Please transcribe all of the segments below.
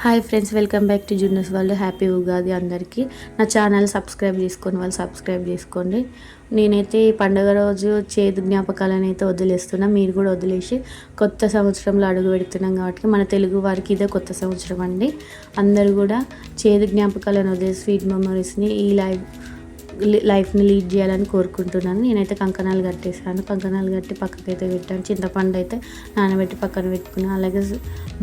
Hi friends, welcome back to Junna's world. Happy Ugadi అందరికీ. నా channel subscribe చేసుకొని వాళ్ళు సబ్స్క్రైబ్ చేసుకోండి. నేనైతే ఈ పండుగ రోజు చేదు జ్ఞాపకాలను అయితే వదిలేస్తున్నా. మీరు కూడా వదిలేసి కొత్త సంవత్సరంలో అడుగు పెడుతున్నాం కాబట్టి మన తెలుగు వారికి ఇదే కొత్త సంవత్సరం అండి. అందరూ కూడా చేదు జ్ఞాపకాలను వదిలేసి స్వీట్ మెమరీస్ని ఈ లైఫ్ని లీడ్ చేయాలని కోరుకుంటున్నాను. నేనైతే కంకణాలు కట్టేసాను. కంకణాలు కట్టి పక్కకైతే పెట్టాను. చింతపండు అయితే నానబెట్టి పక్కన పెట్టుకున్నాను. అలాగే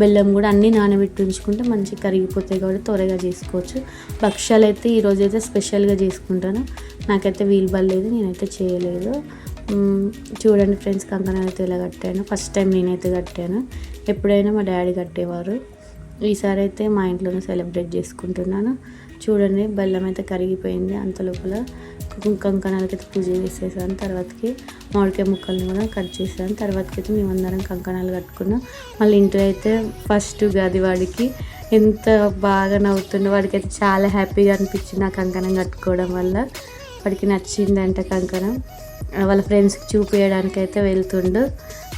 బెల్లం కూడా అన్నీ నానబెట్టి ఉంచుకుంటే మంచిగా కరిగిపోతాయి కాబట్టి త్వరగా చేసుకోవచ్చు. భక్ష్యాలు అయితే ఈరోజైతే స్పెషల్గా చేసుకుంటాను. నాకైతే వీలు పడలేదు, నేనైతే చేయలేదు. చూడండి ఫ్రెండ్స్, కంకణాలు అయితే ఇలా కట్టాను. ఫస్ట్ టైం నేనైతే కట్టాను. ఎప్పుడైనా మా డాడీ కట్టేవారు. ఈసారి అయితే మా ఇంట్లోనే సెలబ్రేట్ చేసుకుంటున్నాను. చూడండి, బెల్లం అయితే కరిగిపోయింది. అంత లోపల కంకణాలకైతే పూజ చేసేసాను. తర్వాతకి మామిడికాయ ముక్కల్ని కూడా కట్ చేసాను. తర్వాతకైతే మేమందరం కంకణాలు కట్టుకున్నాం. మళ్ళీ ఇంట్లో అయితే ఫస్ట్ ఉగాది వాడికి ఎంత బాగా నవ్వుతుండో. వాడికైతే చాలా హ్యాపీగా అనిపించింది ఆ కంకణం కట్టుకోవడం వల్ల. వాడికి నచ్చిందంట కంకణం. వాళ్ళ ఫ్రెండ్స్కి చూపించడానికి అయితే వెళ్తుండు,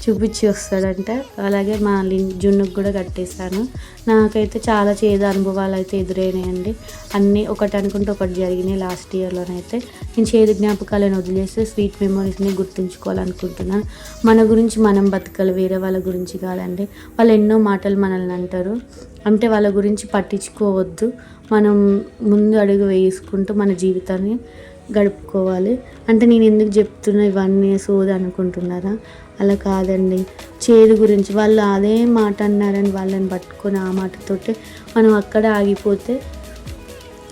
చూపించి వస్తాడంట. అలాగే మా జున్నుకు కూడా కట్టేశాను. నాకైతే చాలా చేదు అనుభవాలు అయితే ఎదురైనాయండి. అన్నీ ఒకటి అనుకుంటే ఒకటి జరిగినాయి. లాస్ట్ ఇయర్లోనైతే నేను చేదు జ్ఞాపకాలను వదిలేసి స్వీట్ మెమరీస్ని గుర్తుంచుకోవాలనుకుంటున్నాను. మన గురించి మనం బతకాలి, వేరే వాళ్ళ గురించి కాదండి. వాళ్ళు ఎన్నో మాటలు మనల్ని అంటారు, అంటే వాళ్ళ గురించి పట్టించుకోవద్దు. మనం ముందు అడుగు వేసుకుంటూ మన జీవితాన్ని గడుపుకోవాలి. అంటే నేను ఎందుకు చెప్తున్నా ఇవన్నీ సోది అనుకుంటున్నారా? అలా కాదండి. చేదు గురించి వాళ్ళు అదే మాట అన్నారని వాళ్ళని పట్టుకొని ఆ మాటతోటే మనం అక్కడ ఆగిపోతే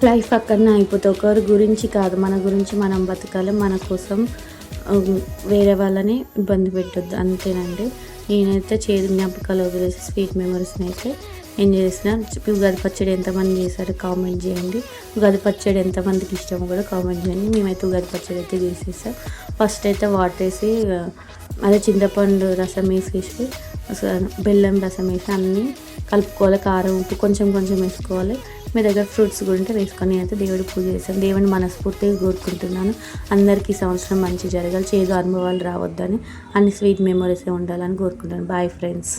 లైఫ్ అక్కడనే అయిపోతే. ఒకరి గురించి కాదు, మన గురించి మనం బతకాలి. మన కోసం వేరే వాళ్ళని ఇబ్బంది పెట్టొద్దు, అంతేనండి. నేనైతే చేదు జ్ఞాపకాలు వదిలేసి స్వీట్ మెమరీస్ని అయితే ఎంజాయ్ చేసిన. ఉగాది పచ్చడి ఎంతమంది చేశారో కామెంట్ చేయండి. ఉగాది పచ్చడి ఎంతమందికి ఇష్టమో కూడా కామెంట్ చేయండి. మేమైతే ఉగాది పచ్చడి అయితే చేసేసాం. ఫస్ట్ అయితే వాటర్ వేసి, అదే చింతపండు రసం వేసేసి, బెల్లం రసం వేసి అన్నీ కలుపుకోవాలి. కారం, ఉప్పు కొంచెం కొంచెం వేసుకోవాలి. మీ దగ్గర ఫ్రూట్స్ కూడా ఉంటే వేసుకొని నేనైతే దేవుడి పూజ చేశాను. దేవుడిని మనస్ఫూర్తిగా కోరుకుంటున్నాను. అందరికీ ఈ సంవత్సరం మంచి జరగాలి, చేదు అనుభవాలు రావద్దని, అన్ని స్వీట్ మెమరీసే ఉండాలని కోరుకుంటాను. Bye friends.